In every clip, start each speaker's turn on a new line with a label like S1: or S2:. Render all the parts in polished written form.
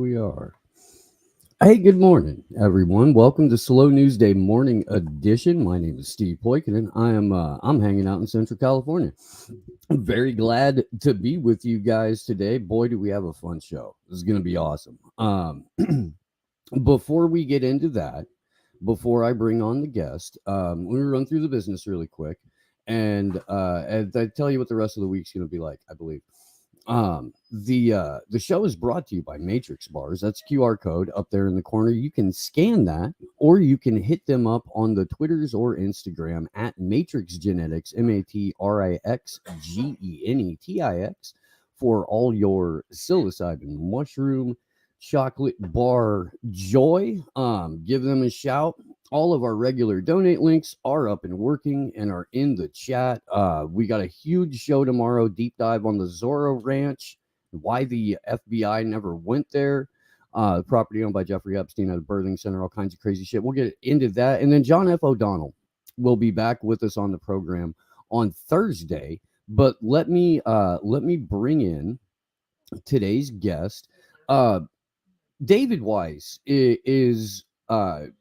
S1: we are. Hey, good morning, everyone. Welcome to Slow News Day Morning Edition. My name is Steve Poikonen. I'm hanging out in Central California. I'm very glad to be with you guys today. Boy, do we have a fun show. This is going to be awesome. Before we get into that, before I bring on the guest, we're going to run through the business really quick, and I tell you what the rest of the week's going to be like. I believe. The show is brought to you by Matrix Bars. That's QR code up there in the corner. You can scan that, or you can hit them up on the Twitters or Instagram at Matrix Genetics, MatrixGenetics, for all your psilocybin mushroom chocolate bar joy. Give them a shout. All of our regular donate links are up and working and are in the chat. We got a huge show tomorrow, deep dive on the Zorro Ranch, why the FBI never went there. Property owned by Jeffrey Epstein at a birthing center, all kinds of crazy shit. We'll get into that. And then John F. O'Donnell will be back with us on the program on Thursday. But let me bring in today's guest. David Weiss is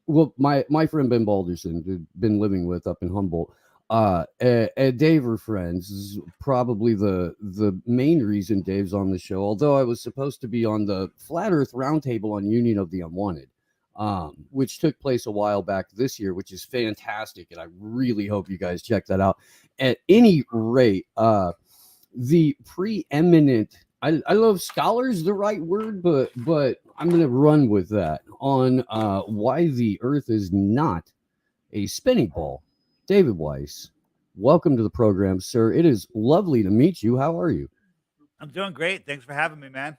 S1: well, my friend Ben Balderson, who've been living with up in Humboldt. And Dave are friends. This is probably the main reason Dave's on the show. Although I was supposed to be on the Flat Earth Roundtable on Union of the Unwanted, which took place a while back this year, which is fantastic, and I really hope you guys check that out. At any rate, the preeminent. I love scholars, the right word, but I'm going to run with that on why the Earth is not a spinning ball. David Weiss, welcome to the program, sir. It is lovely to meet you. How are you?
S2: I'm doing great. Thanks for having me, man.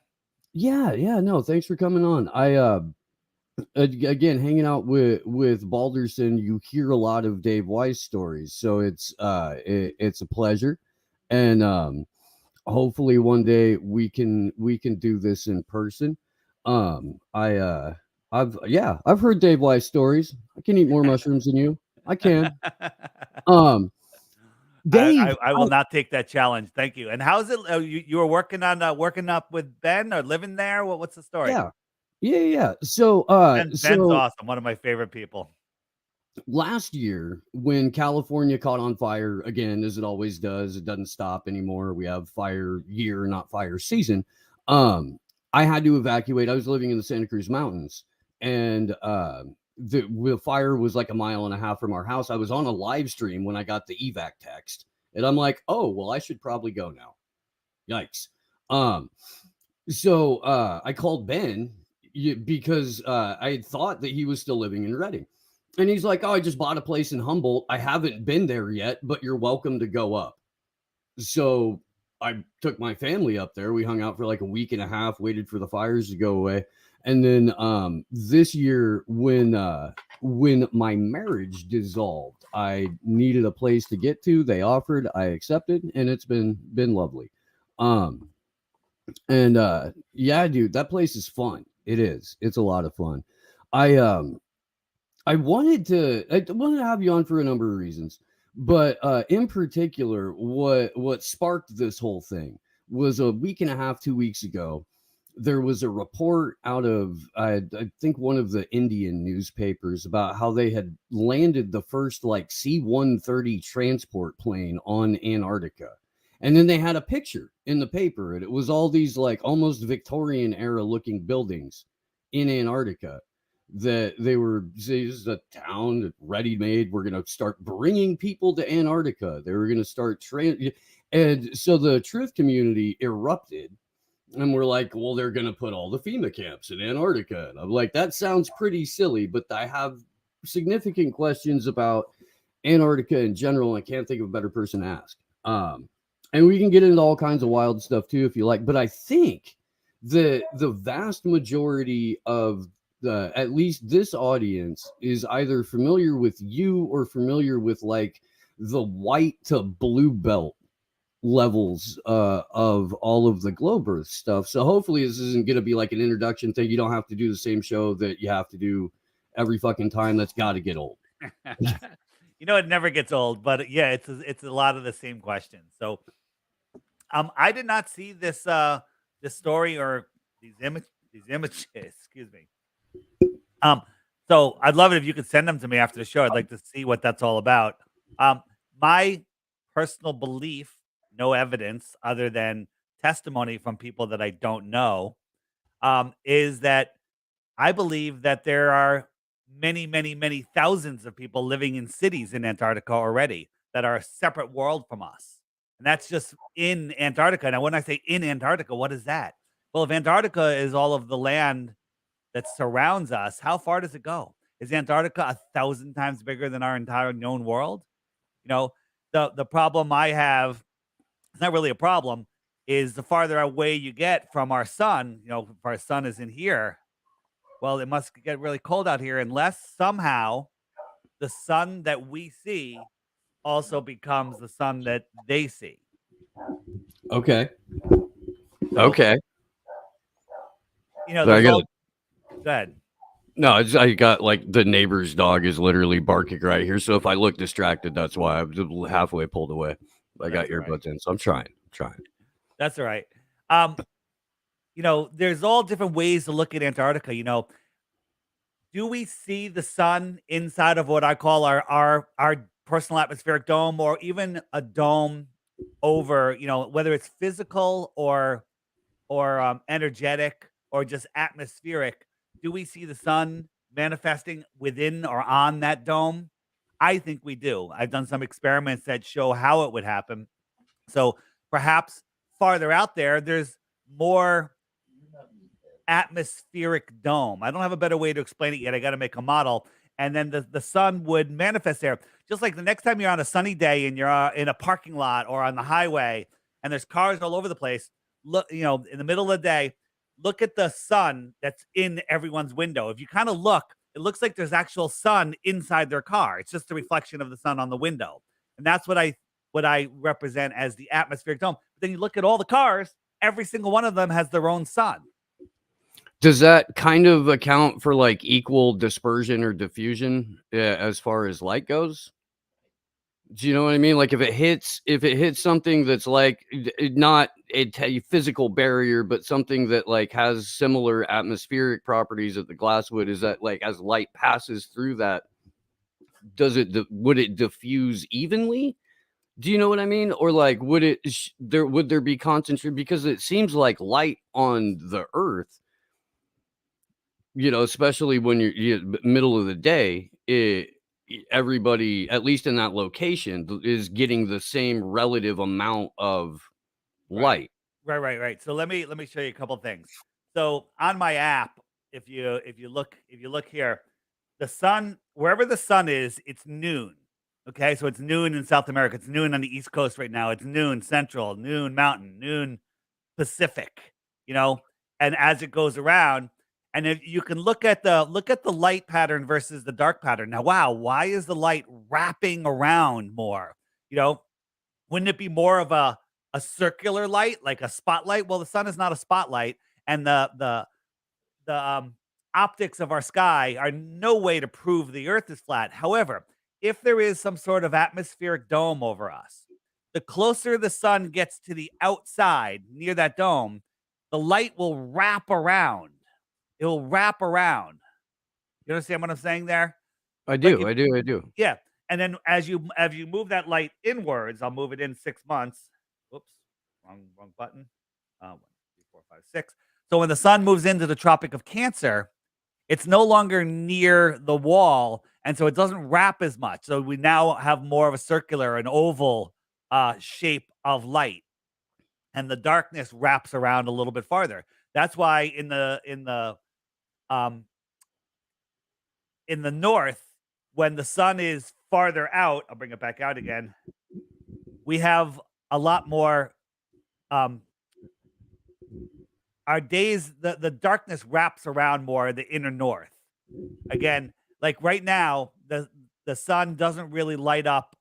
S1: Yeah, no, thanks for coming on. Again, hanging out with Balderson, you hear a lot of Dave Weiss stories, so it's a pleasure, and hopefully one day we can do this in person. I've heard Dave Weiss stories. I can eat more mushrooms than you. I can. Dave,
S2: I will not take that challenge. Thank you. And how's it? You were working on working up with Ben or living there? What's the story?
S1: Yeah. So
S2: Ben's awesome. One of my favorite people.
S1: Last year, when California caught on fire again, as it always does, it doesn't stop anymore. We have fire year, not fire season. I had to evacuate. I was living in the Santa Cruz Mountains, and the fire was like a mile and a half from our house. I was on a live stream when I got the evac text, and I'm like, oh, well, I should probably go now. Yikes. So I called Ben because I had thought that he was still living in Redding. And he's like, oh, I just bought a place in Humboldt. I haven't been there yet, but you're welcome to go up. So I took my family up there. We hung out for like a week and a half, waited for the fires to go away. And then this year, when my marriage dissolved, I needed a place to get to. They offered, I accepted, and it's been lovely. Yeah, dude, that place is fun. It is. It's a lot of fun. I wanted to have you on for a number of reasons, but in particular, what sparked this whole thing was a week and a half, 2 weeks ago. There was a report out of I think one of the Indian newspapers about how they had landed the first like C-130 transport plane on Antarctica. And then they had a picture in the paper, and it was all these like almost Victorian era looking buildings in Antarctica. That they were, this is a town ready made. We're going to start bringing people to Antarctica. They were going to start and so the truth community erupted, and we're like, well, they're going to put all the FEMA camps in Antarctica. And I'm like, that sounds pretty silly, but I have significant questions about Antarctica in general. And I can't think of a better person to ask. And we can get into all kinds of wild stuff too, if you like. But I think the vast majority of at least this audience is either familiar with you or familiar with like the white to blue belt levels of all of the globe earth stuff. So hopefully this isn't going to be like an introduction thing. You don't have to do the same show that you have to do every fucking time. That's got to get old.
S2: It never gets old, but yeah, it's a lot of the same questions. So I did not see this story or these these images. Excuse me. So I'd love it if you could send them to me after the show. I'd like to see what that's all about. My personal belief, no evidence other than testimony from people that I don't know, is that I believe that there are many, many, many thousands of people living in cities in Antarctica already that are a separate world from us. And that's just in Antarctica. Now, when I say in Antarctica, what is that? Well, if Antarctica is all of the land that surrounds us, how far does it go? Is Antarctica 1,000 times bigger than our entire known world? You know, the problem I have, it's not really a problem, is the farther away you get from our sun, if our sun is in here, well, it must get really cold out here unless somehow the sun that we see also becomes the sun that they see.
S1: Okay.
S2: So,
S1: Okay. So I
S2: there's
S1: got
S2: all good.
S1: no. I got like the neighbor's dog is literally barking right here. So if I look distracted, that's why I'm just halfway pulled away. I got
S2: That's all right.
S1: earbuds in, so I'm trying.
S2: That's all right. There's all different ways to look at Antarctica. Do we see the sun inside of what I call our personal atmospheric dome, or even a dome over, whether it's physical or energetic or just atmospheric? Do we see the sun manifesting within or on that dome? I think we do. I've done some experiments that show how it would happen. So perhaps farther out there's more atmospheric dome. I don't have a better way to explain it yet. I got to make a model. And then the sun would manifest there. Just like the next time you're on a sunny day and you're in a parking lot or on the highway and there's cars all over the place, look, in the middle of the day, look at the sun that's in everyone's window. If you kind of look, it looks like there's actual sun inside their car. It's just a reflection of the sun on the window. And that's what I represent as the atmospheric dome. But then you look at all the cars, every single one of them has their own sun.
S1: Does that kind of account for like equal dispersion or diffusion as far as light goes? Do you know what I mean? Like if it hits something that's like not a physical barrier, but something that like has similar atmospheric properties that the glass would, is that like as light passes through that, would it diffuse evenly? Do you know what I mean? Or like would there be concentrated, because it seems like light on the earth, especially when you're middle of the day, everybody, at least in that location, is getting the same relative amount of light.
S2: Right. So let me show you a couple things. So on my app, if you look here, the sun, wherever the sun is, it's noon. Okay, so it's noon in South America. It's noon on the East Coast right now. It's noon Central, noon Mountain, noon Pacific. And as it goes around, and if you can look at the light pattern versus the dark pattern. Now, wow, why is the light wrapping around more? Wouldn't it be more of a circular light, like a spotlight? Well, the sun is not a spotlight, and the optics of our sky are no way to prove the Earth is flat. However, if there is some sort of atmospheric dome over us, the closer the sun gets to the outside near that dome, the light will wrap around. It will wrap around. You understand what I'm saying there?
S1: I
S2: Like
S1: do. I do.
S2: Yeah. And then as you move that light inwards, I'll move it in 6 months. Whoops, wrong button. 1, 2, 3, 4, 5, 6. So when the sun moves into the Tropic of Cancer, it's no longer near the wall, and so it doesn't wrap as much. So we now have more of a circular, an oval shape of light, and the darkness wraps around a little bit farther. That's why um in the north, when the sun is farther out, I'll bring it back out again. We have a lot more our days, the darkness wraps around more in the inner north. Again, like right now, the sun doesn't really light up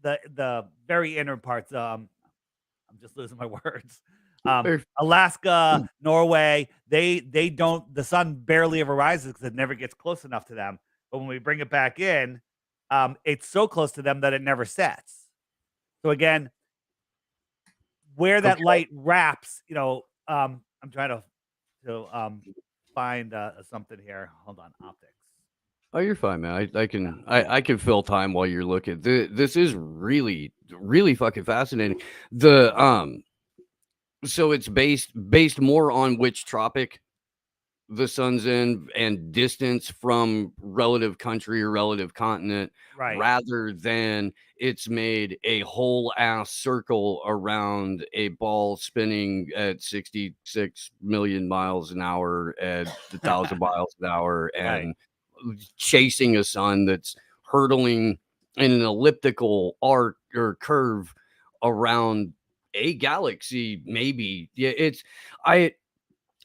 S2: the very inner parts. I'm just losing my words. Alaska, Norway, they don't, the sun barely ever rises because it never gets close enough to them. But when we bring it back in, it's so close to them that it never sets. So again, where that light wraps, I'm trying to find something here. Hold on, optics.
S1: Oh, you're fine, man. I
S2: Yeah.
S1: can I can fill time while you're looking. This is really really fucking fascinating. The so it's based more on which tropic the sun's in and distance from relative country or relative continent
S2: Right.
S1: rather than it's made a whole ass circle around a ball spinning at 66 million miles an hour at 1,000 miles an hour
S2: Right.
S1: and chasing a sun that's hurtling in an elliptical arc or curve around a galaxy. Maybe, yeah, it's I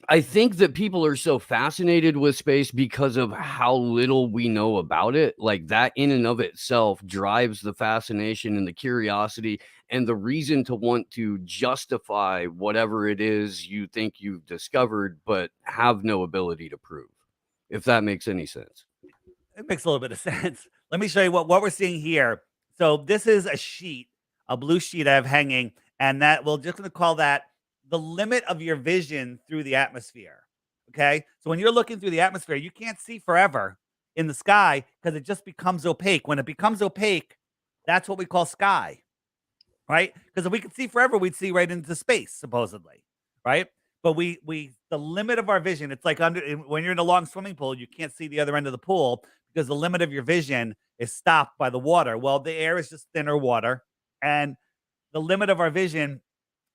S1: I think that people are so fascinated with space because of how little we know about it. Like that in and of itself drives the fascination and the curiosity and the reason to want to justify whatever it is you think you've discovered, but have no ability to prove, if that makes any sense.
S2: It makes a little bit of sense. Let me show you what we're seeing here. So this is a sheet, a blue sheet I have hanging, and that we're just going to call that the limit of your vision through the atmosphere. Okay, so when you're looking through the atmosphere, you can't see forever in the sky because it just becomes opaque. When it becomes opaque, that's what we call sky, right? Because if we could see forever, we'd see right into space, supposedly, right? But we the limit of our vision, it's like when you're in a long swimming pool, you can't see the other end of the pool because the limit of your vision is stopped by the water. Well, the air is just thinner water, and the limit of our vision,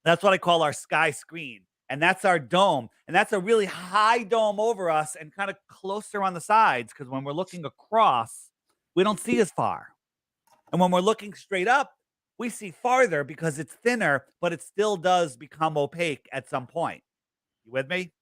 S2: that's what I call our sky screen. And that's our dome. And that's a really high dome over us and kind of closer on the sides because when we're looking across, we don't see as far. And when we're looking straight up, we see farther because it's thinner, but it still does become opaque at some point. You with me?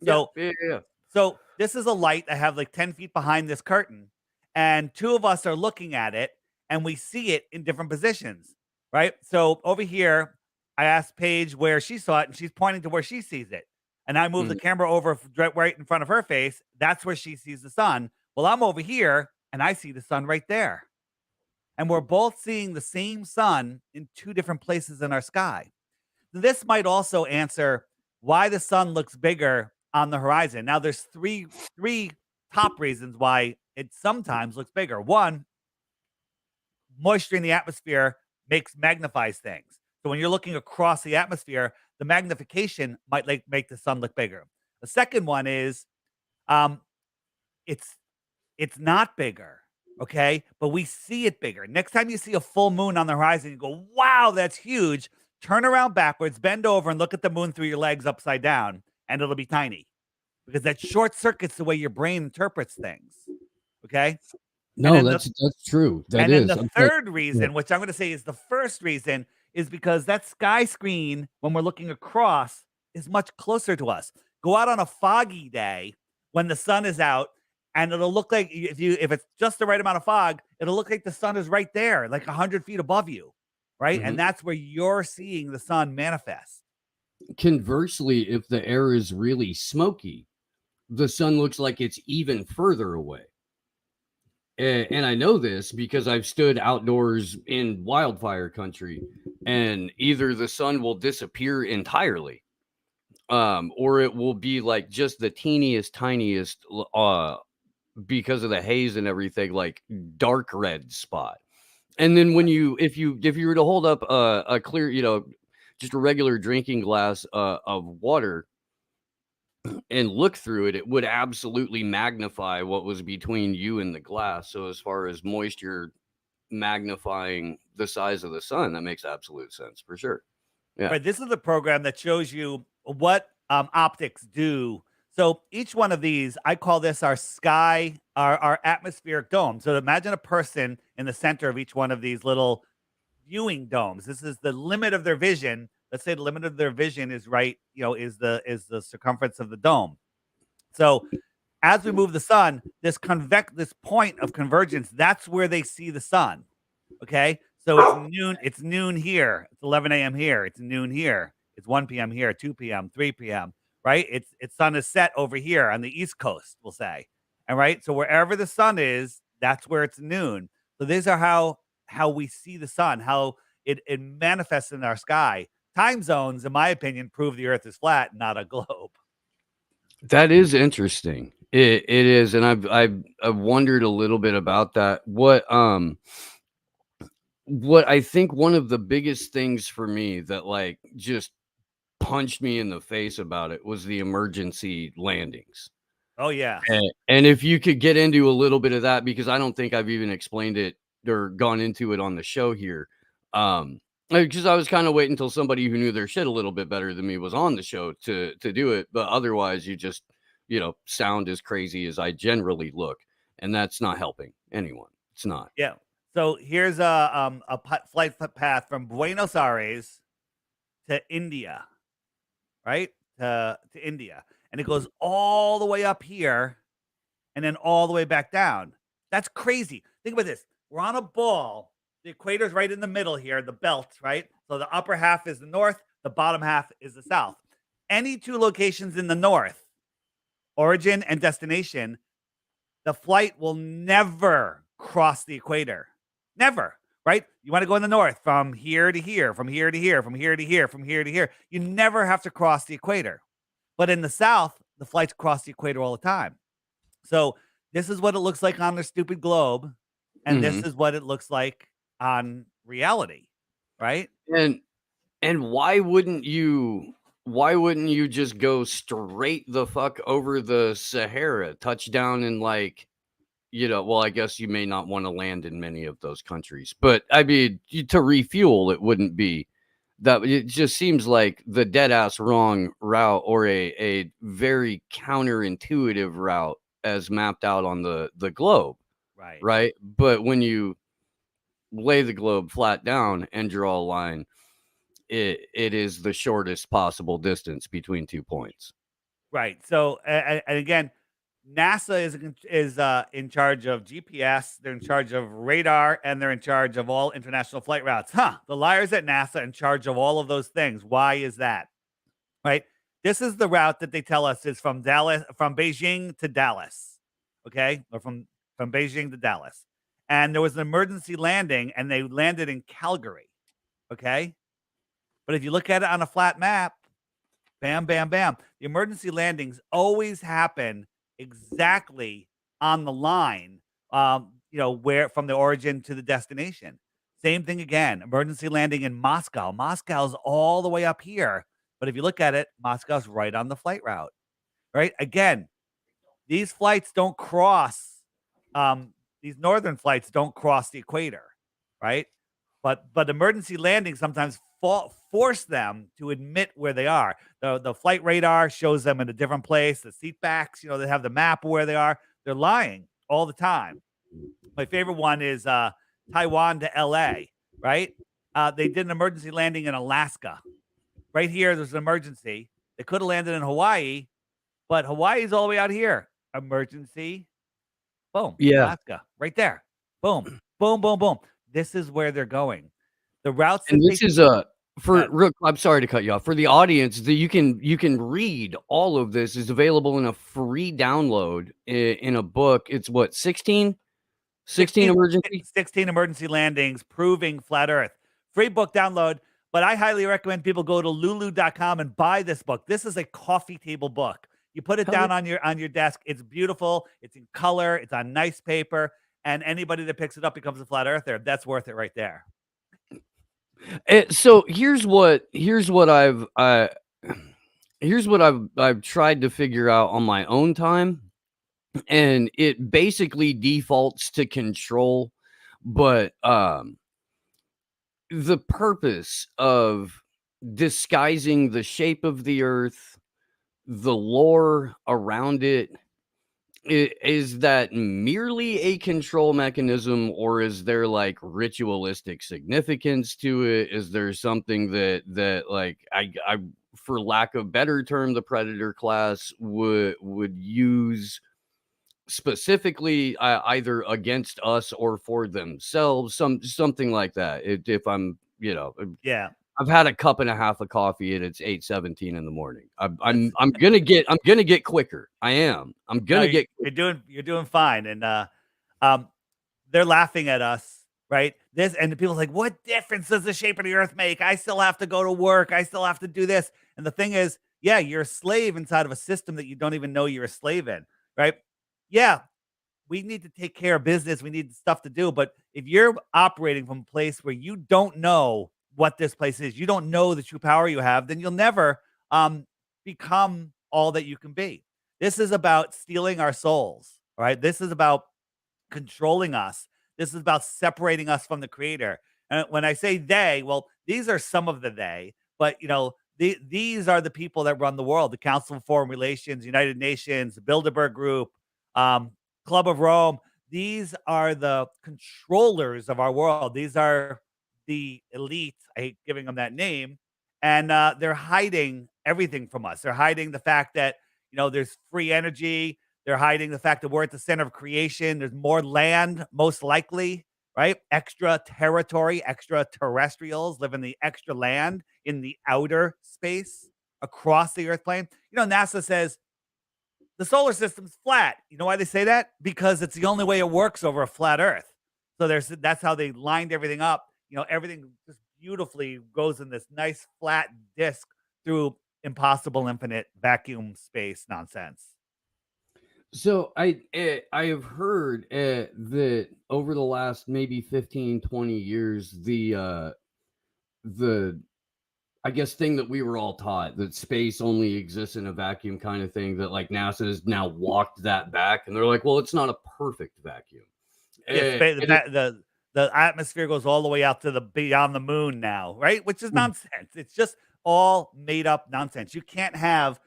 S1: Yeah,
S2: So
S1: yeah, yeah.
S2: so this is a light I have like 10 feet behind this curtain, and two of us are looking at it and we see it in different positions, right? So over here, I asked Paige where she saw it, and she's pointing to where she sees it. And I move the
S1: Mhm.
S2: camera over right in front of her face. That's where she sees the sun. Well, I'm over here and I see the sun right there. And we're both seeing the same sun in two different places in our sky. This might also answer why the sun looks bigger on the horizon. Now, there's three top reasons why it sometimes looks bigger. One, moisture in the atmosphere magnifies things. So when you're looking across the atmosphere, the magnification might make the sun look bigger. The second one is um, it's it's not bigger, okay? But we see it bigger. Next time you see a full moon on the horizon, you go, "Wow, that's huge." Turn around backwards, bend over, and look at the moon through your legs upside down, and it'll be tiny because that short circuits the way your brain interprets things. Okay, and
S1: No,
S2: then
S1: that's true. That
S2: the
S1: is. I'm like,
S2: third
S1: yeah.
S2: reason, which I'm going to say is the first reason, is because that sky screen, when we're looking across, is much closer to us. Go out on a foggy day when the sun is out, and it'll look like if it's just the right amount of fog, it'll look like the sun is right there, like 100 feet above you, right? And
S1: Mhm.
S2: that's where you're seeing the sun manifest.
S1: Conversely, if the air is really smoky, the sun looks like it's even further away. And I know this because I've stood outdoors in wildfire country, and either the sun will disappear entirely, or it will be like just the teeniest, tiniest, because of the haze and everything, like dark red spot. And then when if you were to hold up a clear, just a regular drinking glass of water and look through it, it would absolutely magnify what was between you and the glass. So as far as moisture magnifying the size of the sun, that makes absolute sense for sure. Yeah.
S2: Right. This is a program that shows you what optics do. So each one of these, I call this our sky, our atmospheric dome. So imagine a person in the center of each one of these little viewing domes. This is the limit of their vision. Let's say the limit of their vision is right, is the circumference of the dome. So as we move the sun, this point of convergence, that's where they see the sun. Okay. So it's noon here, it's 11 a.m. here, it's noon here, it's 1 p.m. here, 2 p.m., 3 p.m. Right? It's sun is set over here on the East Coast, we'll say. And right, so wherever the sun is, that's where it's noon. So these are how we see the sun, how it manifests in our sky. Time zones, in my opinion, prove the earth is flat, not a globe.
S1: That is interesting. It is, and I've wondered a little bit about that. What I think one of the biggest things for me that like just punched me in the face about it was the emergency landings.
S2: Oh yes.
S1: And if you could get into a little bit of that, because I don't think I've even explained it or gone into it on the show here. Because I was kind of waiting until somebody who knew their shit a little bit better than me was on the show to do it. But otherwise, you just, sound as crazy as I generally look, and that's not helping anyone. It's not.
S2: Yeah. So here's a flight path from Buenos Aires to India, right? To India, and it goes all the way up here, and then all the way back down. That's crazy. Think about this. We're on a ball. The equator's right in the middle here, the belt, right? So the upper half is the north, the bottom half is the south. Any two locations in the north, origin and destination, the flight will never cross the equator. Never, right? You want to go in the north from here to here, from here to here, from here to here, from here to here. You never have to cross the equator. But in the south, the flights cross the equator all the time. So this is what it looks like on the stupid globe, and this
S1: Hmm.
S2: is what it looks like on reality, right?
S1: And and why wouldn't you just go straight the fuck over the Sahara, touch down in like, well, I guess you may not want to land in many of those countries, but I mean, to refuel, it wouldn't be that. It just seems like the dead ass wrong route, or a very counterintuitive route as mapped out on the globe,
S2: Right.
S1: right? But when you lay the globe flat down and draw a line, it is the shortest possible distance between 2 points.
S2: Right. So, and again, NASA is in charge of GPS. They're in charge of radar, and they're in charge of all international flight routes. Huh? The liars at NASA in charge of all of those things. Why is that? Right. This is the route that they tell us is from Dallas, from Beijing to Dallas. Okay, or from Beijing to Dallas, and there was an emergency landing, and they landed in Calgary. Okay, but if you look at it on a flat map, bam, bam, bam. The emergency landings always happen exactly on the line, where from the origin to the destination. Same thing again. Emergency landing in Moscow. Moscow's all the way up here. But if you look at it, Moscow's right on the flight route, right? Again, these flights don't cross, these northern flights don't cross the equator, right? But emergency landings sometimes force them to admit where they are. The flight radar shows them in a different place. The seat backs, they have the map of where they are. They're lying all the time. My favorite one is Taiwan to LA, right? They did an emergency landing in Alaska. Right here, there's an emergency. They could have landed in Hawaii, but Hawaii's all the way out here. Emergency. Boom.
S1: Yeah.
S2: Alaska. Right there. Boom. Boom, boom, boom. This is where they're going. The routes that
S1: And
S2: they
S1: this is I'm sorry to cut you off. For the audience, that you can read all of this is available in a free download in a book. It's what, 16
S2: 16,
S1: emergency.
S2: 16 emergency landings proving flat Earth. Free book download, but I highly recommend people go to lulu.com and buy this book. This is a coffee table book. You put it
S1: Hell
S2: down on your desk. It's beautiful. It's in color. It's on nice paper. And anybody that picks it up becomes a flat earther. That's worth it right there.
S1: So here's what I've tried to figure out on my own time, and it basically defaults to control, but the purpose of disguising the shape of the earth, the lore around it, is that merely a control mechanism, or is there like ritualistic significance to it? Is there something that like I for lack of better term, the predator class would use specifically, either against us or for themselves, something like that? If I'm,
S2: Yeah.
S1: I've had a cup and a half of coffee and it's 8:17 in the morning. I'm
S2: That's
S1: I'm I'm gonna get I'm gonna get quicker. I am. I'm
S2: no,
S1: gonna get
S2: you're doing fine. And um they're laughing at us, right? This and the people's like, what difference does the shape of the earth make? I still have to go to work. I still have to do this. And the thing is, Yeah, you're a slave inside of a system that you don't even know you're a slave in, right? Yeah, we need to take care of business. We need stuff to do. But if you're operating from a place where you don't know what this place is, you don't know the true power you have, then you'll never become all that you can be. This is about stealing our souls, all right? This is about controlling us. This is about separating us from the creator. And when I say they, well, these are some of the they, but these are the people that run the world: the Council of Foreign Relations, United Nations, the Bilderberg Group, um, Club of Rome. These are the controllers of our world. These are the elite. I hate giving them that name. And they're hiding everything from us. They're hiding the fact that, there's free energy. They're hiding the fact that we're at the center of creation. There's more land, most likely, right? Extra territory, extraterrestrials live in the extra land in the outer space across the Earth plane. NASA says the solar system's flat. You know why they say that? Because it's the only way it works over a flat Earth. So that's how they lined everything up. Everything just beautifully goes in this nice flat disc through impossible infinite vacuum space nonsense.
S1: So I have heard that over the last maybe 15, 20 years, the I guess thing that we were all taught, that space only exists in a vacuum kind of thing, that like NASA has now walked that back, and they're like, well, it's not a perfect vacuum.
S2: Yes,
S1: And it,
S2: the atmosphere goes all the way out to the beyond the moon now, right? Which is nonsense. It's just all made up nonsense. You can't have,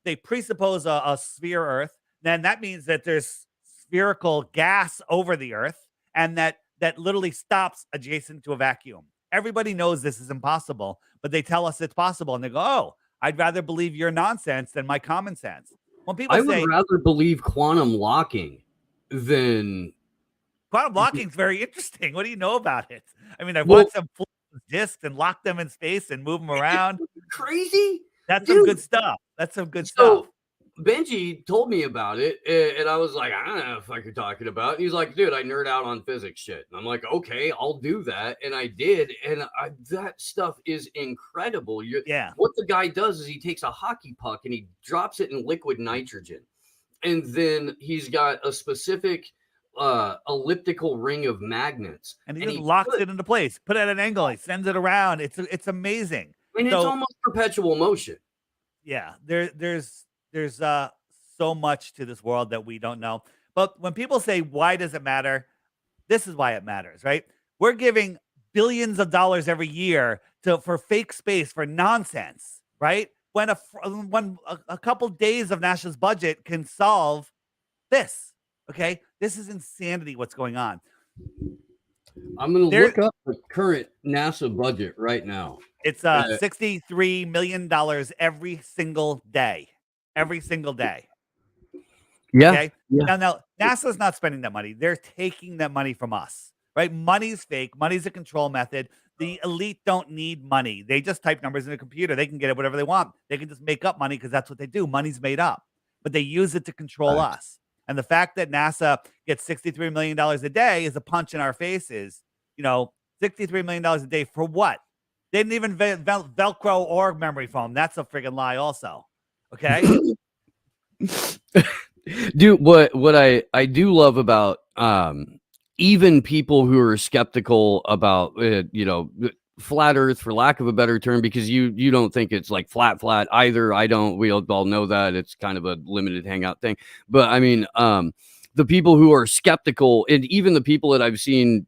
S2: they presuppose a sphere Earth, then that means that there's spherical gas over the Earth, and that literally stops adjacent to a vacuum. Everybody knows this is impossible, but they tell us it's possible, and they go, "Oh, I'd rather believe your nonsense than my common sense." When people
S1: I would
S2: say
S1: rather believe quantum locking than
S2: quantum locking is very interesting. What do you know about it? I mean, I've
S1: well,
S2: watched them pull discs and lock them in space and move them around.
S1: crazy,
S2: That's some
S1: dude.
S2: good stuff. That's some good stuff.
S1: So Benji told me about it, and I was like, I don't know if I could talk it about. And he's like, dude, I nerd out on physics shit. And I'm like, okay, I'll do that. And I did. And that stuff is incredible.
S2: Yeah.
S1: What the guy does is he takes a hockey puck and he drops it in liquid nitrogen. And then he's got a specific elliptical ring of magnets.
S2: And he
S1: And
S2: just locks it into place, put it at an angle, he sends it around. It's amazing.
S1: and it's
S2: So
S1: almost perpetual motion.
S2: yeah, there's so much to this world that we don't know. But when people say, why does it matter? This is why it matters, right? We're giving billions of dollars every year for fake space, for nonsense, right? When a couple days of NASA's budget can solve this. Okay, this is insanity. What's going on?
S1: I'm going to
S2: There,
S1: look up the current NASA budget right now.
S2: it's $63 million every single day, every single day.
S1: Yeah.
S2: Okay.
S1: Yeah.
S2: Now, NASA's not spending that money. They're taking that money from us, right? Money's fake. Money's a control method. The elite don't need money. They just type numbers in a computer. They can get it whatever they want. They can just make up money because that's what they do. Money's made up, but they use it to control us. And the fact that NASA gets $63 million a day is a punch in our faces. $63 million a day for what? They didn't even Velcro or memory foam. That's a friggin' lie also. Okay.
S1: Dude, what I do love about even people who are skeptical about flat earth, for lack of a better term, because you don't think it's like flat either. I don't. We all know that it's kind of a limited hangout thing. But I mean, the people who are skeptical, and even the people that I've seen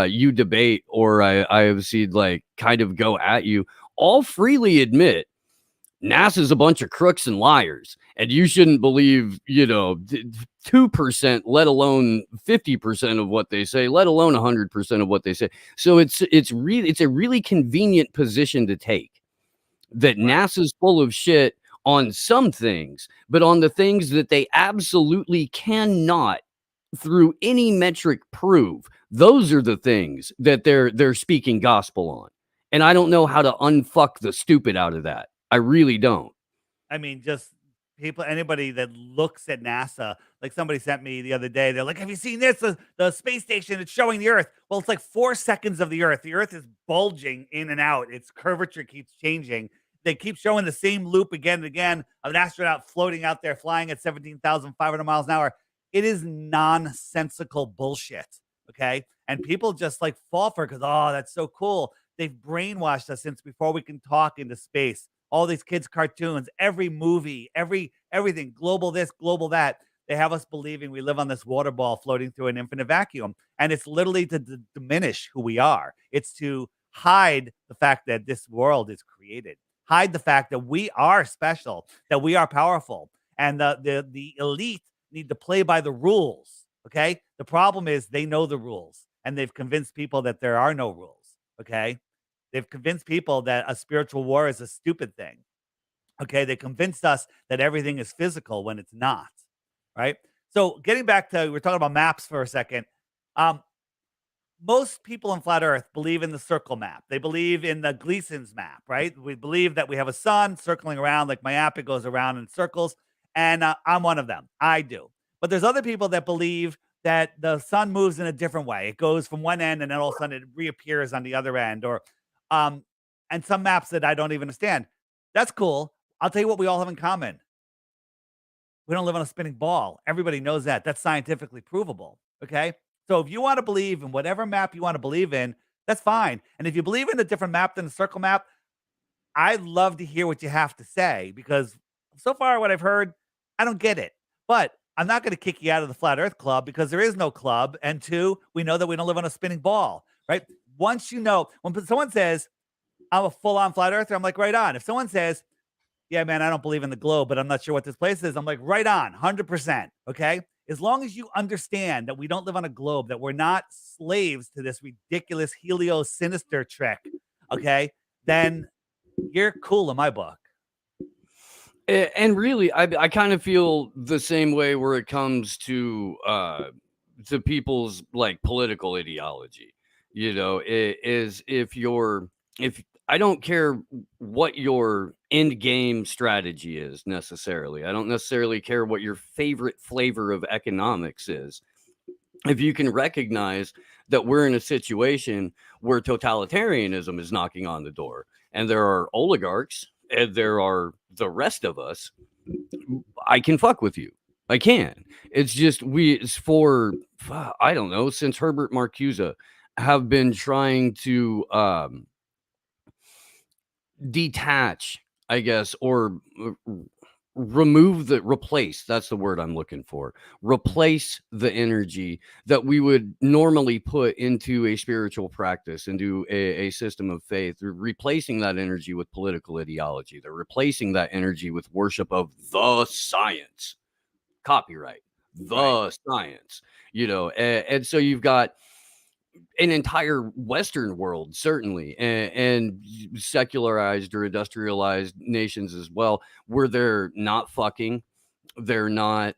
S1: you debate, or I have seen like kind of go at you, all freely admit NASA's a bunch of crooks and liars, and you shouldn't believe, 2%, let alone 50% of what they say, let alone 100% of what they say. So it's a really convenient position to take, that NASA's full of shit on some things, but on the things that they absolutely cannot, through any metric, prove, those are the things that they're speaking gospel on. And I don't know how to unfuck the stupid out of that. I really don't.
S2: I mean, just anybody that looks at NASA, like somebody sent me the other day, they're like, have you seen this? The space station, it's showing the Earth. Well, it's like 4 seconds of the Earth. The Earth is bulging in and out. Its curvature keeps changing. they keep showing the same loop again and again of an astronaut floating out there flying at 17,500 miles an hour. It is nonsensical bullshit. Okay. And people just like fall for it because, oh, that's so cool. They've brainwashed us since before we can talk into space. All these kids' cartoons, every movie, everything, global this, global that. They have us believing we live on this water ball floating through an infinite vacuum. And it's literally to diminish who we are. It's to hide the fact that this world is created, hide the fact that we are special, that we are powerful, and the elite need to play by the rules. Okay. The problem is they know the rules and they've convinced people that there are no rules. Okay. They've convinced people that a spiritual war is a stupid thing. Okay. They convinced us that everything is physical when it's not. Right. So getting back to, we're talking about maps for a second. Um, Most people in flat earth believe in the circle map. They believe in the Gleason's map, right? We believe that we have a sun circling around like my app. It goes around in circles. And I'm one of them. I do. But there's other people that believe that the sun moves in a different way. It goes from one end and then all of a sudden it reappears on the other end, or um and some maps that I don't even understand. That's cool. I'll tell you what we all have in common. We don't live on a spinning ball. Everybody knows that. That's scientifically provable. Okay. So if you want to believe in whatever map you want to believe in, that's fine. And if you believe in a different map than the circle map, I'd love to hear what you have to say because so far what I've heard, I don't get it. But I'm not going to kick you out of the Flat Earth Club because there is no club. And two, we know that we don't live on a spinning ball, right? Once you know, when someone says, I'm a full on flat earther, I'm like, right on. If someone says, yeah, man, I don't believe in the globe, but I'm not sure what this place is, I'm like, right on, 100%. Okay. As long as you understand that we don't live on a globe, that we're not slaves to this ridiculous helio sinister trick, okay, then you're cool in my book.
S1: And really, I kind of feel the same way where it comes to people's like political ideology. You know, is if I don't care what your end game strategy is necessarily. I don't necessarily care what your favorite flavor of economics is. If you can recognize that we're in a situation where totalitarianism is knocking on the door and there are oligarchs and there are the rest of us, I can fuck with you. I can. It's just it's for I don't know, since Herbert Marcuse have been trying to detach, I guess, or replace, that's the word I'm looking for. Replace the energy that we would normally put into a spiritual practice, into a system of faith. They're replacing that energy with political ideology. They're replacing that energy with worship of the science. Copyright. The science. You know, and so you've got an entire Western world, certainly, and secularized or industrialized nations as well, where they're not fucking, they're not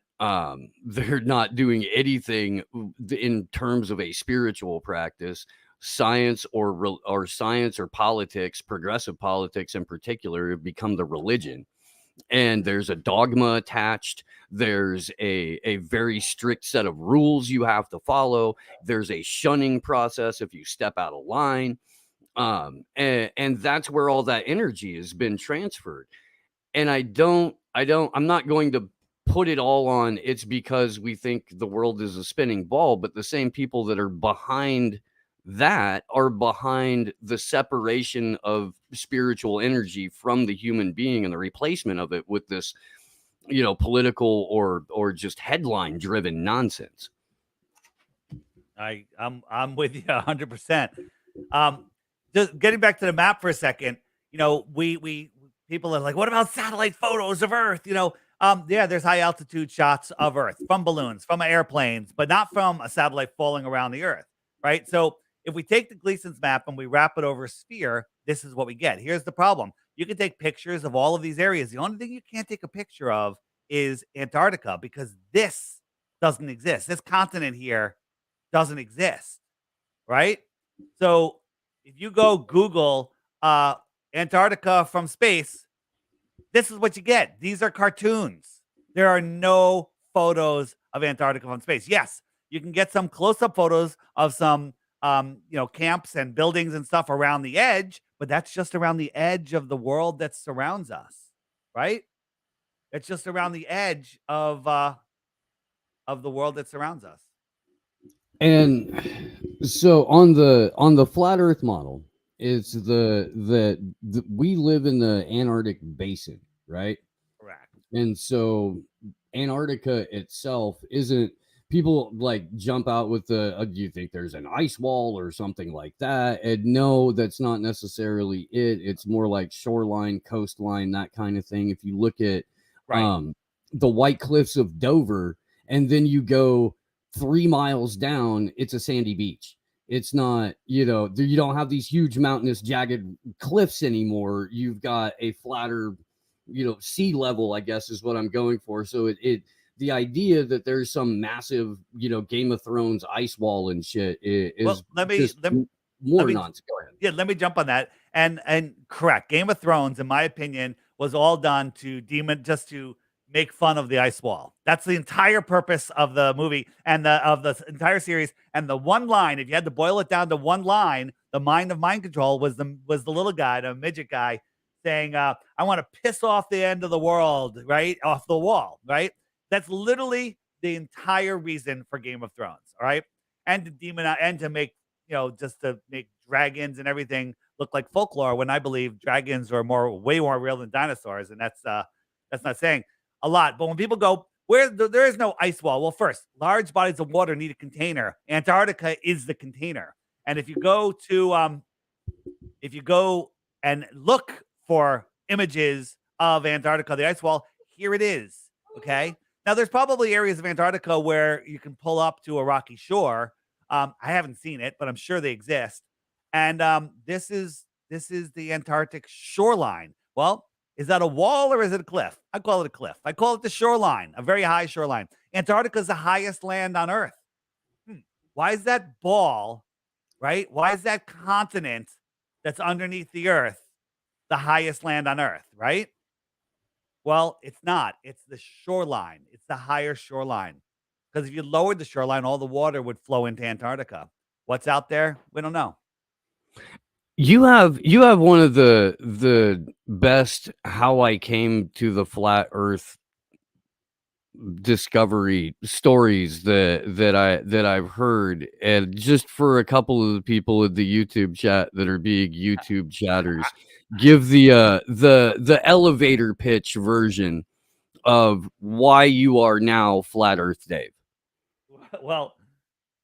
S1: they're not doing anything in terms of a spiritual practice. Science or science or politics, progressive politics in particular, have become the religion. And there's a dogma attached. There's a very strict set of rules you have to follow. There's a shunning process if you step out of line. And that's where all that energy has been transferred. And I'm not going to put it all on it's because we think the world is a spinning ball, but the same people that are behind that are behind the separation of spiritual energy from the human being and the replacement of it with this, you know, political or just headline driven nonsense.
S2: I'm with you 100%. Just getting back to the map for a second, you know, we people are like, what about satellite photos of Earth? You know, yeah, there's high altitude shots of Earth from balloons, from airplanes, but not from a satellite falling around the Earth, right? So if we take the Gleason's map and we wrap it over a sphere, this is what we get. Here's the problem. You can take pictures of all of these areas. The only thing you can't take a picture of is Antarctica because this doesn't exist. This continent here doesn't exist, right? So if you go Google Antarctica from space, this is what you get. These are cartoons. There are no photos of Antarctica from space. Yes, you can get some close-up photos of some camps and buildings and stuff around the edge, but that's just around the edge of the world that surrounds us, right? It's just around the edge of the world that surrounds us.
S1: And so on the flat Earth model, it's the we live in the Antarctic basin, right?
S2: Correct.
S1: And so Antarctica itself isn't, people like jump out with the do you think there's an ice wall or something like that? And no, that's not necessarily it. It's more like shoreline, coastline, that kind of thing. If you look at
S2: Right.
S1: um the White Cliffs of Dover, and then you go 3 miles down, it's a sandy beach. It's not, you don't have these huge mountainous jagged cliffs anymore. You've got a flatter, sea level, I guess is what I'm going for. So it the idea that there's some massive, Game of Thrones ice wall and shit is
S2: Well, let me
S1: just
S2: let, let
S1: more
S2: me
S1: nonsense. Go ahead.
S2: yeah, let me jump on that. And correct. Game of Thrones, in my opinion, was all done to just to make fun of the ice wall. That's the entire purpose of the movie and the entire series. And the one line, if you had to boil it down to one line, the mind control was the little guy, the midget guy, saying, "I want to piss off the end of the world, right off the wall." Right. That's literally the entire reason for Game of Thrones. All right, and to and to make just to make dragons and everything look like folklore when I believe dragons are way more real than dinosaurs, and that's not saying a lot. But when people go, there is no ice wall. Well, first, large bodies of water need a container. Antarctica is the container. And if you go and look for images of Antarctica, the ice wall, here it is. Okay. Now, there's probably areas of Antarctica where you can pull up to a rocky shore. I haven't seen it, but I'm sure they exist. And this is the Antarctic shoreline. Well, is that a wall or is it a cliff? I call it a cliff. I call it the shoreline, a very high shoreline. Antarctica is the highest land on Earth. Hmm. Why is that ball, right? Why is that continent that's underneath the Earth the highest land on Earth, right? Well, it's not. It's the shoreline. It's the higher shoreline. Because if you lowered the shoreline, all the water would flow into Antarctica. What's out there? We don't know.
S1: You have one of the best how I came to the flat Earth discovery stories that I've heard. And just for a couple of the people in the YouTube chat that are being YouTube chatters, give the elevator pitch version of why you are now flat Earth Dave.
S2: Well,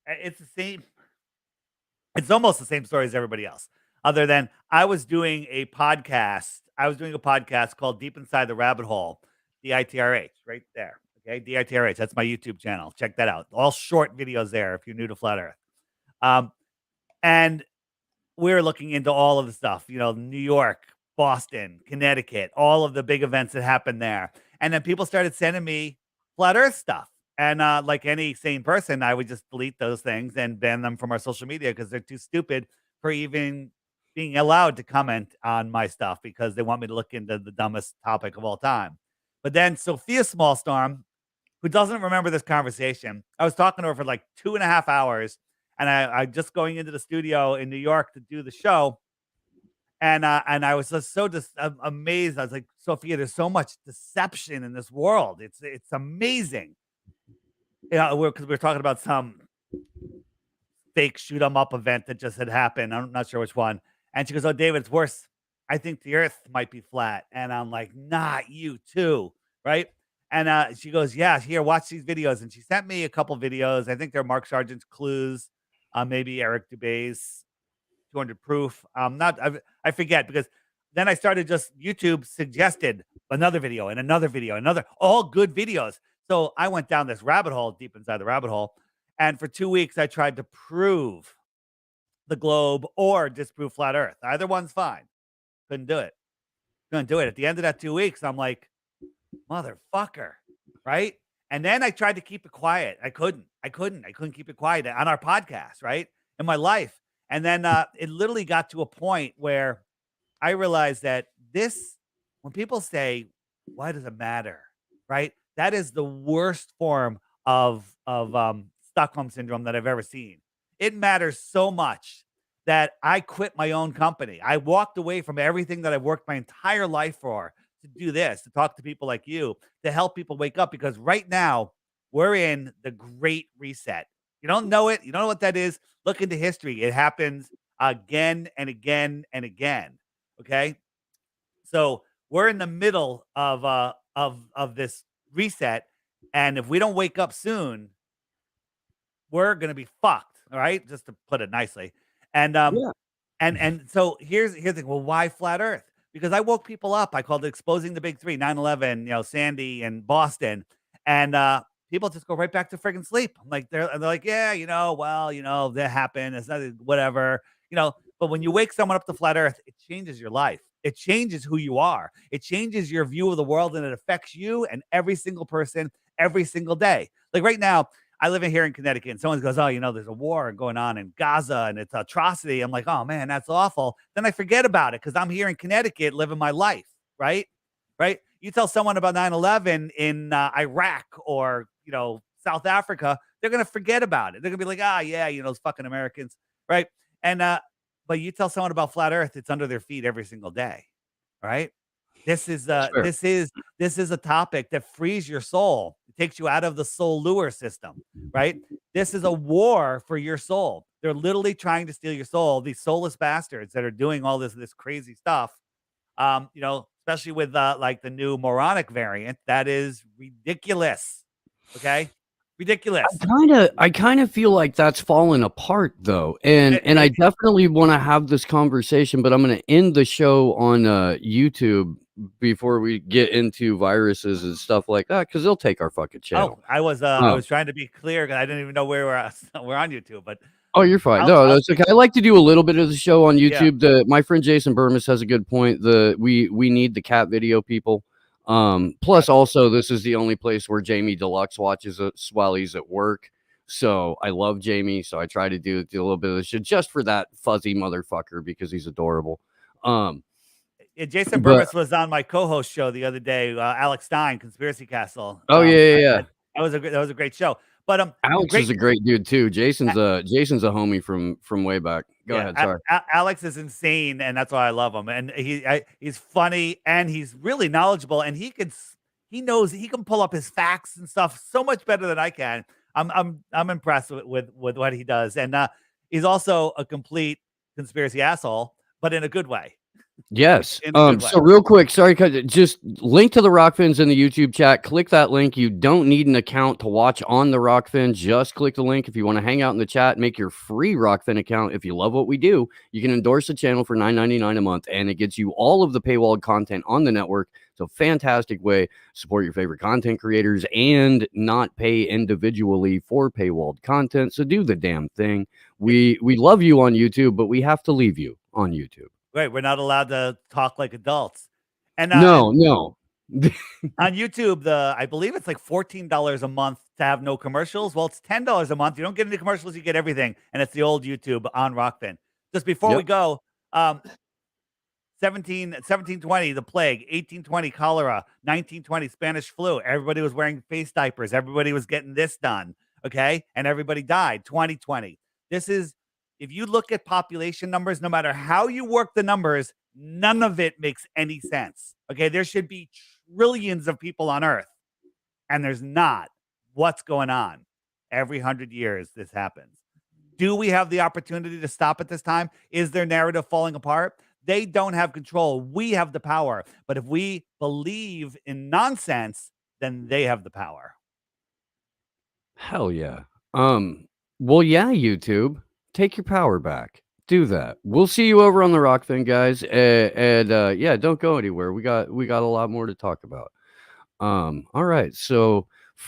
S2: it's the same. It's almost the same story as everybody else, other than I was doing a podcast. I was doing a podcast called Deep Inside the Rabbit Hole, DITRH, right there. Okay, DITRH. That's my YouTube channel. Check that out. All short videos there if you're new to Flat Earth. Um, and we're looking into all of the stuff, New York, Boston, Connecticut, all of the big events that happened there. And then people started sending me flat earth stuff. And like any sane person, I would just delete those things and ban them from our social media because they're too stupid for even being allowed to comment on my stuff because they want me to look into the dumbest topic of all time. But then Sophia Smallstorm, who doesn't remember this conversation, I was talking to her for like 2.5 hours, and I just going into the studio in New York to do the show, and I was just so amazed. I was like, Sophia, there's so much deception in this world. It's amazing. Yeah, because we're talking about some fake shoot 'em up event that just had happened. I'm not sure which one. And she goes, "Oh, David, it's worse. I think the Earth might be flat." And I'm like, "Not you too, right?" And she goes, "Yeah, here, watch these videos." And she sent me a couple videos. I think they're Mark Sargent's clues, maybe Eric Dubé's 200 proof. Not I forget because then I started just YouTube suggested another video and another video, another all good videos. So I went down this rabbit hole, deep inside the rabbit hole, and for 2 weeks I tried to prove the globe or disprove flat Earth. Either one's fine. Couldn't do it. Couldn't do it. At the end of that 2 weeks, I'm like, motherfucker, right? And then I tried to keep it quiet. I couldn't keep it quiet on our podcast, right? In my life. And then it literally got to a point where I realized that when people say, why does it matter? Right? That is the worst form of Stockholm syndrome that I've ever seen. it matters so much that I quit my own company. I walked away from everything that I've worked my entire life for to do this, to talk to people like you, to help people wake up because right now we're in the great reset. You don't know it. You don't know what that is. Look into history. It happens again and again and again. Okay? So, we're in the middle of this reset, and if we don't wake up soon, we're gonna be fucked, all right? Just to put it nicely. And,
S1: Yeah.
S2: so here's the thing, well, why flat Earth? Because I woke people up. I called it exposing the big 3, 9/11, Sandy and Boston, and, people just go right back to friggin' sleep. I'm like, they're like, "Yeah, well, that happened. It's nothing whatever." But when you wake someone up to flat Earth, it changes your life. It changes who you are. It changes your view of the world, and it affects you and every single person every single day. Like, right now, I live in here in Connecticut, and someone goes, "Oh, there's a war going on in Gaza, and it's atrocity." I'm like, "Oh man, that's awful." Then I forget about it because I'm here in Connecticut living my life, right? Right? You tell someone about 9/11 in Iraq or South Africa, they're gonna forget about it. They're gonna be like, "Ah, yeah, those fucking Americans," right? And but you tell someone about flat Earth, it's under their feet every single day, right? This is
S1: That's fair.
S2: this is a topic that frees your soul. It takes you out of the soul lure system, right? This is a war for your soul. They're literally trying to steal your soul. These soulless bastards that are doing all this crazy stuff. Especially with like the new moronic variant, that is ridiculous. Okay, ridiculous.
S1: I kind of feel like that's fallen apart though. And I
S2: It,
S1: definitely want to have this conversation, but I'm going to end the show on YouTube before we get into viruses and stuff like that cuz they'll take our fucking
S2: Oh,
S1: channel.
S2: I was trying to be clear because I didn't even know where we're at. We're on YouTube, but
S1: Oh, you're fine.
S2: I'll,
S1: No,
S2: I'll
S1: that's okay. I like to do a little bit of the show on
S2: yeah,
S1: YouTube. My friend Jason Burmis has a good point. We need the cat video people. Plus
S2: gotcha.
S1: also this is the only place where Jamie Deluxe watches it while he's at work. So I love Jamie, so I try to do a little bit of the shit just for that fuzzy motherfucker because he's adorable. Um,
S2: Yeah, Jason
S1: but
S2: Burmis was on my co-host show the other day, Alex Stein, Conspiracy Castle.
S1: oh yeah, yeah, yeah.
S2: That was a great show. But
S1: Alex is
S2: great.
S1: a great dude too. Jason's a homie from way back. Go
S2: Yeah,
S1: ahead, sorry.
S2: Alex is insane, and that's why I love him. And he's funny, and he's really knowledgeable, and he knows he can pull up his facts and stuff so much better than I can. I'm impressed with what he does, and he's also a complete conspiracy asshole, but in a good way.
S1: Yes.
S2: In a good way.
S1: So real quick, sorry, just link to the Rockfins in the YouTube chat. Click that link. You don't need an account to watch on the Rockfin. Just click the link if you want to hang out in the chat. Make your free Rockfin account. If you love what we do, you can endorse the channel for $9.99 a month, and it gets you all of the paywalled content on the network. So fantastic way to support your favorite content creators and not pay individually for paywalled content. So do the damn thing. We love you on YouTube, but we have to leave you on YouTube.
S2: Right, we're not allowed to talk like adults. And
S1: No.
S2: on YouTube, I believe it's like $14 a month to have no commercials. Well, it's $10 a month. You don't get any commercials, you get everything. And it's the old YouTube on Rockfin. Just before we
S1: Yep.
S2: go, 1720, the plague, 1820, cholera, 1920, Spanish flu. Everybody was wearing face diapers. Everybody was getting this done. Okay. And everybody died. 2020. This is, if you look at population numbers, no matter how you work the numbers, none of it makes any sense. Okay. There should be trillions of people on Earth, and there's not. What's going on? Every 100 years, this happens. Do we have the opportunity to stop at this time? Is their narrative falling apart? They don't have control. We have the power. But if we believe in nonsense, then they have the power.
S1: Hell yeah. Well, yeah, YouTube, take your power back. Do that. We'll see you over on the Rockfin, guys. And yeah, don't go anywhere. We got a lot more to talk about. All right. So